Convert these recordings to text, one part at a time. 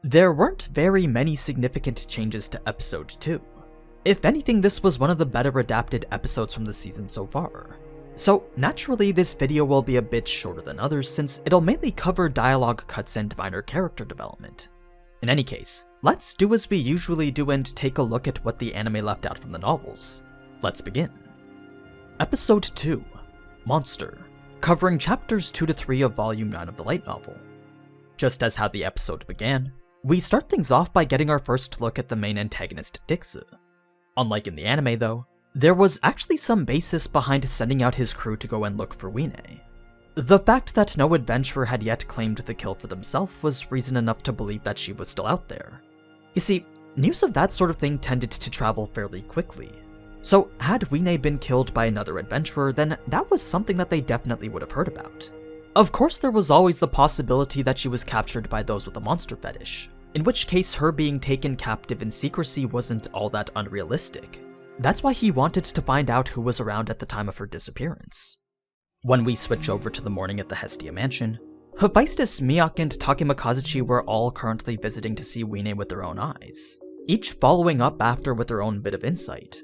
There weren't very many significant changes to episode 2. If anything, this was one of the better adapted episodes from the season so far. So naturally, this video will be a bit shorter than others since it'll mainly cover dialogue cuts and minor character development. In any case, let's do as we usually do and take a look at what the anime left out from the novels. Let's begin. Episode 2, Monster, covering chapters 2 to 3 of Volume 9 of the light novel. Just as how the episode began, we start things off by getting our first look at the main antagonist, Dixie. Unlike in the anime though, there was actually some basis behind sending out his crew to go and look for Wiene. The fact that no adventurer had yet claimed the kill for themselves was reason enough to believe that she was still out there. You see, news of that sort of thing tended to travel fairly quickly. So had Wiene been killed by another adventurer, then that was something that they definitely would have heard about. Of course, there was always the possibility that she was captured by those with a monster fetish, in which case her being taken captive in secrecy wasn't all that unrealistic. That's why he wanted to find out who was around at the time of her disappearance. When we switch over to the morning at the Hestia mansion, Hephaestus, Miak, and Takema Kazuchi were all currently visiting to see Wiene with their own eyes, each following up after with their own bit of insight.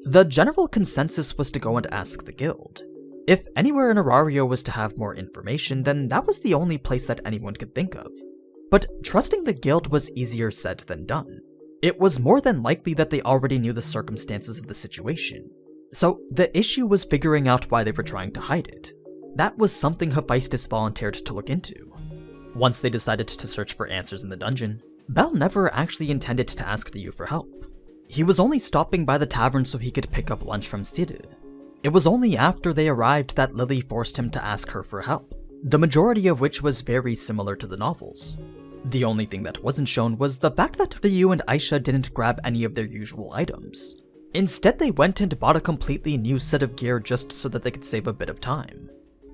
The general consensus was to go and ask the guild. If anywhere in Arario was to have more information, then that was the only place that anyone could think of. But trusting the guild was easier said than done. It was more than likely that they already knew the circumstances of the situation. So the issue was figuring out why they were trying to hide it. That was something Hephaestus volunteered to look into. Once they decided to search for answers in the dungeon, Bell never actually intended to ask the youth for help. He was only stopping by the tavern so he could pick up lunch from Siru. It was only after they arrived that Lily forced him to ask her for help, the majority of which was very similar to the novels. The only thing that wasn't shown was the fact that Ryu and Aisha didn't grab any of their usual items. Instead, they went and bought a completely new set of gear just so that they could save a bit of time.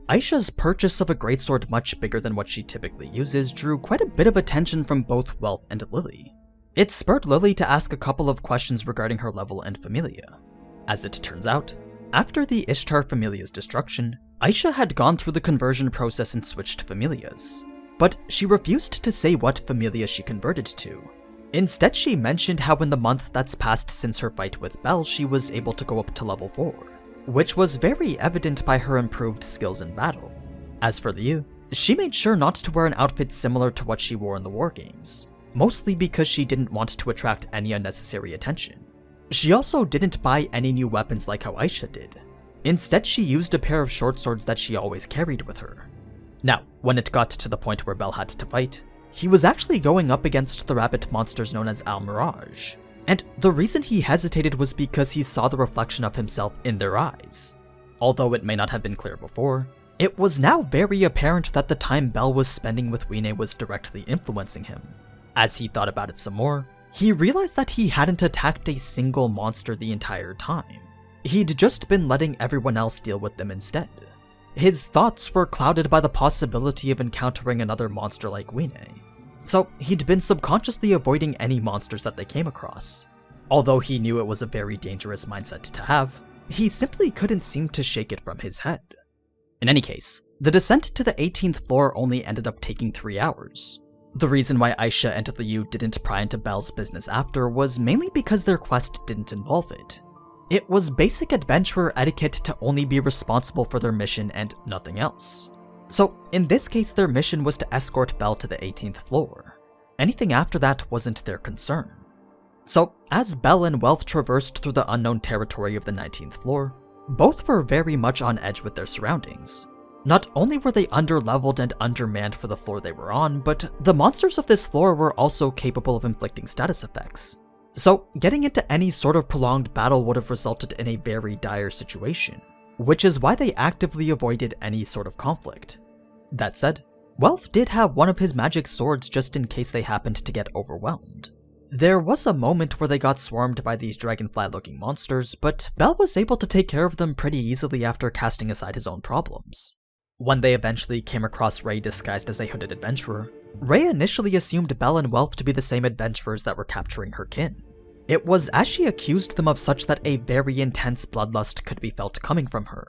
Aisha's purchase of a greatsword much bigger than what she typically uses drew quite a bit of attention from both Wealth and Lily. It spurred Lily to ask a couple of questions regarding her level and familia. As it turns out, after the Ishtar familia's destruction, Aisha had gone through the conversion process and switched familias. But she refused to say what familia she converted to. Instead, she mentioned how in the month that's passed since her fight with Bell, she was able to go up to level 4, which was very evident by her improved skills in battle. As for Liu, she made sure not to wear an outfit similar to what she wore in the war games, mostly because she didn't want to attract any unnecessary attention. She also didn't buy any new weapons like how Aisha did. Instead, she used a pair of short swords that she always carried with her. Now, when it got to the point where Bell had to fight, he was actually going up against the rabbit monsters known as Al Mirage, and the reason he hesitated was because he saw the reflection of himself in their eyes. Although it may not have been clear before, it was now very apparent that the time Bell was spending with Wiene was directly influencing him. As he thought about it some more, he realized that he hadn't attacked a single monster the entire time. He'd just been letting everyone else deal with them instead. His thoughts were clouded by the possibility of encountering another monster like Wiene, so he'd been subconsciously avoiding any monsters that they came across. Although he knew it was a very dangerous mindset to have, he simply couldn't seem to shake it from his head. In any case, the descent to the 18th floor only ended up taking 3 hours. The reason why Aisha and Liu didn't pry into Bell's business after was mainly because their quest didn't involve it. It was basic adventurer etiquette to only be responsible for their mission and nothing else. So in this case, their mission was to escort Bell to the 18th floor. Anything after that wasn't their concern. So as Bell and Wealth traversed through the unknown territory of the 19th floor, both were very much on edge with their surroundings. Not only were they underleveled and undermanned for the floor they were on, but the monsters of this floor were also capable of inflicting status effects. So getting into any sort of prolonged battle would have resulted in a very dire situation, which is why they actively avoided any sort of conflict. That said, Wealth did have one of his magic swords just in case they happened to get overwhelmed. There was a moment where they got swarmed by these dragonfly-looking monsters, but Bell was able to take care of them pretty easily after casting aside his own problems. When they eventually came across Ray disguised as a hooded adventurer, Ray initially assumed Bell and Wealth to be the same adventurers that were capturing her kin. It was as she accused them of such that a very intense bloodlust could be felt coming from her.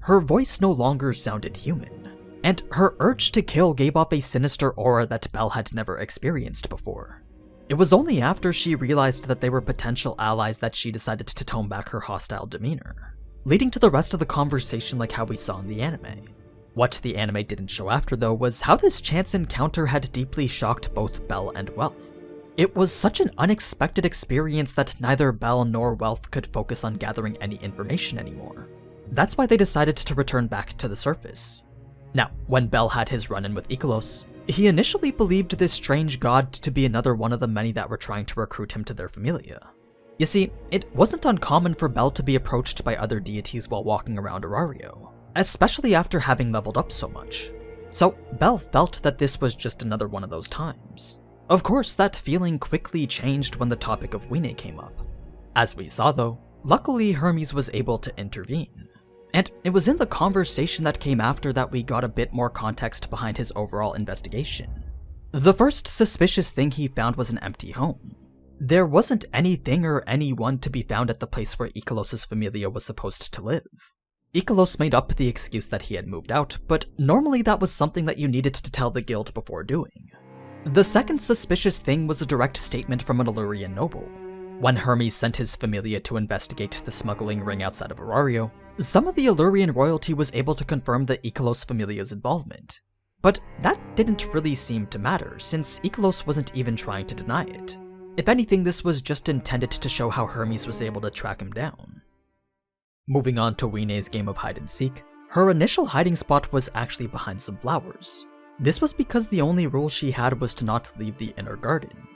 Her voice no longer sounded human. and her urge to kill gave off a sinister aura that Belle had never experienced before. It was only after she realized that they were potential allies that she decided to tone back her hostile demeanor, leading to the rest of the conversation like how we saw in the anime. What the anime didn't show after though was how this chance encounter had deeply shocked both Belle and Wealth. It was such an unexpected experience that neither Belle nor Wealth could focus on gathering any information anymore. That's why they decided to return back to the surface. Now, when Belle had his run-in with Ikelos, he initially believed this strange god to be another one of the many that were trying to recruit him to their familia. You see, it wasn't uncommon for Belle to be approached by other deities while walking around Arario, especially after having leveled up so much. So Belle felt that this was just another one of those times. Of course, that feeling quickly changed when the topic of Wiene came up. As we saw though, luckily Hermes was able to intervene. And it was in the conversation that came after that we got a bit more context behind his overall investigation. The first suspicious thing he found was an empty home. There wasn't anything or anyone to be found at the place where Ikelos' familia was supposed to live. Ikelos made up the excuse that he had moved out, but normally that was something that you needed to tell the guild before doing. The second suspicious thing was a direct statement from an Illyrian noble. When Hermes sent his familia to investigate the smuggling ring outside of Arario, some of the Illyrian royalty was able to confirm the Ikelos familia's involvement. But that didn't really seem to matter, since Ikelos wasn't even trying to deny it. If anything, this was just intended to show how Hermes was able to track him down. Moving on to Wiene's game of hide and seek, her initial hiding spot was actually behind some flowers. This was because the only rule she had was to not leave the inner garden.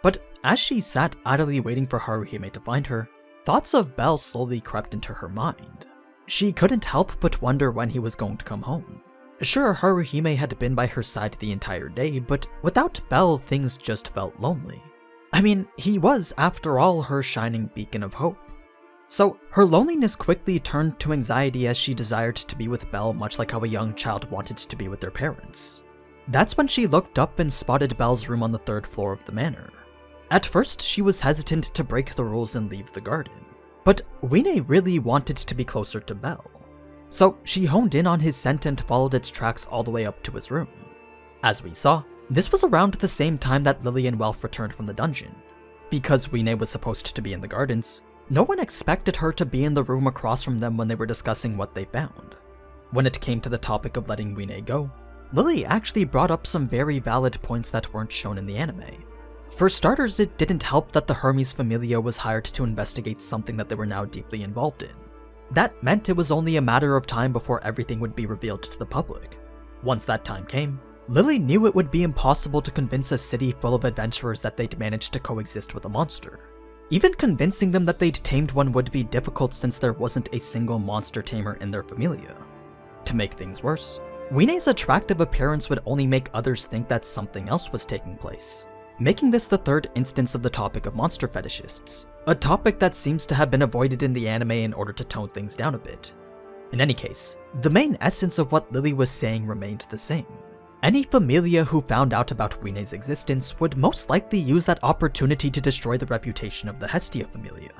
But as she sat idly waiting for Haruhime to find her, thoughts of Belle slowly crept into her mind. She couldn't help but wonder when he was going to come home. Sure, Haruhime had been by her side the entire day, but without Belle, things just felt lonely. I mean, he was, after all, her shining beacon of hope. So her loneliness quickly turned to anxiety as she desired to be with Belle much like how a young child wanted to be with their parents. That's when she looked up and spotted Belle's room on the 3rd floor of the manor. At first, she was hesitant to break the rules and leave the garden. But Wiene really wanted to be closer to Belle, so she honed in on his scent and followed its tracks all the way up to his room. As we saw, this was around the same time that Lily and Wealth returned from the dungeon. Because Wiene was supposed to be in the gardens, no one expected her to be in the room across from them when they were discussing what they found. When it came to the topic of letting Wiene go, Lily actually brought up some very valid points that weren't shown in the anime. For starters, it didn't help that the Hermes familia was hired to investigate something that they were now deeply involved in. That meant it was only a matter of time before everything would be revealed to the public. Once that time came, Lily knew it would be impossible to convince a city full of adventurers that they'd managed to coexist with a monster. Even convincing them that they'd tamed one would be difficult since there wasn't a single monster tamer in their familia. To make things worse, Wiene's attractive appearance would only make others think that something else was taking place, making this the 3rd instance of the topic of monster fetishists, a topic that seems to have been avoided in the anime in order to tone things down a bit. In any case, the main essence of what Lily was saying remained the same. Any familia who found out about Wiene's existence would most likely use that opportunity to destroy the reputation of the Hestia familia.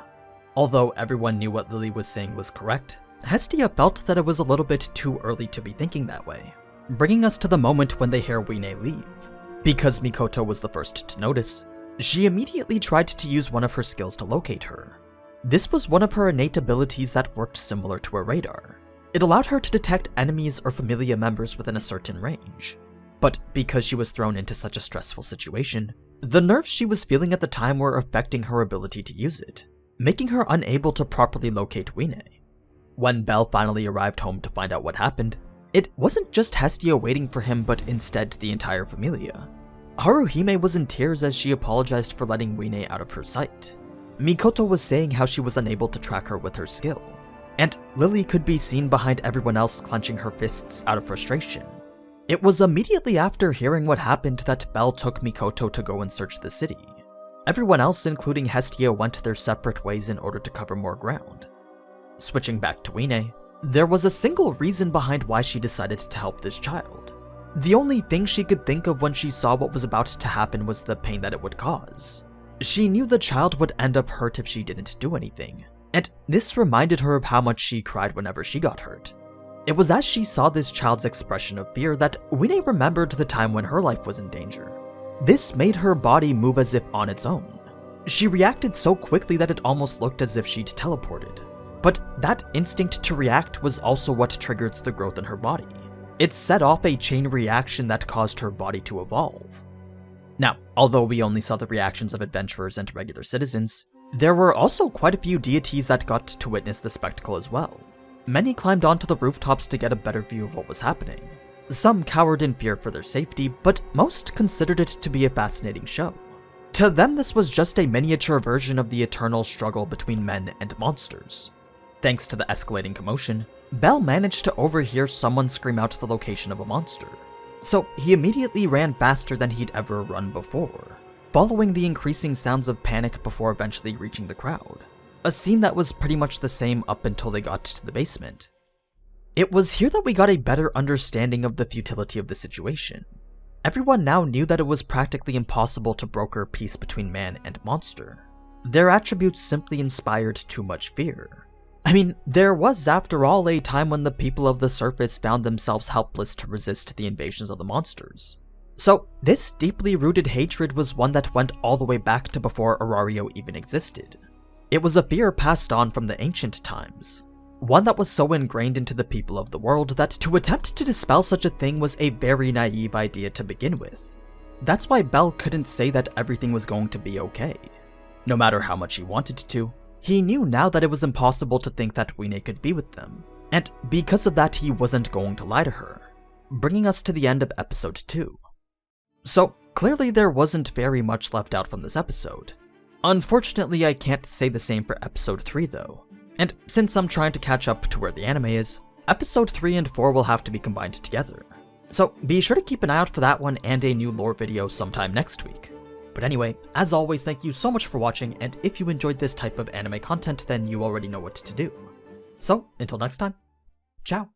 Although everyone knew what Lily was saying was correct, Hestia felt that it was a little bit too early to be thinking that way, bringing us to the moment when they hear Wiene leave. Because Mikoto was the first to notice, she immediately tried to use one of her skills to locate her. This was one of her innate abilities that worked similar to a radar. It allowed her to detect enemies or familia members within a certain range. But because she was thrown into such a stressful situation, the nerves she was feeling at the time were affecting her ability to use it, making her unable to properly locate Wiene. When Belle finally arrived home to find out what happened, it wasn't just Hestia waiting for him, but instead the entire familia. Haruhime was in tears as she apologized for letting Wiene out of her sight. Mikoto was saying how she was unable to track her with her skill, and Lily could be seen behind everyone else clenching her fists out of frustration. It was immediately after hearing what happened that Belle took Mikoto to go and search the city. Everyone else, including Hestia, went their separate ways in order to cover more ground. Switching back to Wiene, there was a single reason behind why she decided to help this child. The only thing she could think of when she saw what was about to happen was the pain that it would cause. She knew the child would end up hurt if she didn't do anything, and this reminded her of how much she cried whenever she got hurt. It was as she saw this child's expression of fear that Wiene remembered the time when her life was in danger. This made her body move as if on its own. She reacted so quickly that it almost looked as if she'd teleported. But that instinct to react was also what triggered the growth in her body. It set off a chain reaction that caused her body to evolve. Now, although we only saw the reactions of adventurers and regular citizens, there were also quite a few deities that got to witness the spectacle as well. Many climbed onto the rooftops to get a better view of what was happening. Some cowered in fear for their safety, but most considered it to be a fascinating show. To them, this was just a miniature version of the eternal struggle between men and monsters. Thanks to the escalating commotion, Bell managed to overhear someone scream out the location of a monster. So he immediately ran faster than he'd ever run before, following the increasing sounds of panic before eventually reaching the crowd. A scene that was pretty much the same up until they got to the basement. It was here that we got a better understanding of the futility of the situation. Everyone now knew that it was practically impossible to broker peace between man and monster. Their attributes simply inspired too much fear. I mean, there was after all a time when the people of the surface found themselves helpless to resist the invasions of the monsters. So this deeply rooted hatred was one that went all the way back to before Aurario even existed. It was a fear passed on from the ancient times. One that was so ingrained into the people of the world that to attempt to dispel such a thing was a very naive idea to begin with. That's why Bell couldn't say that everything was going to be okay. No matter how much he wanted to, he knew now that it was impossible to think that Wiene could be with them, and because of that he wasn't going to lie to her, bringing us to the end of episode 2. So clearly there wasn't very much left out from this episode. Unfortunately, I can't say the same for episode 3 though. And since I'm trying to catch up to where the anime is, episode 3 and 4 will have to be combined together. So be sure to keep an eye out for that one and a new lore video sometime next week. But anyway, as always, thank you so much for watching, and if you enjoyed this type of anime content, then you already know what to do. So, until next time, ciao!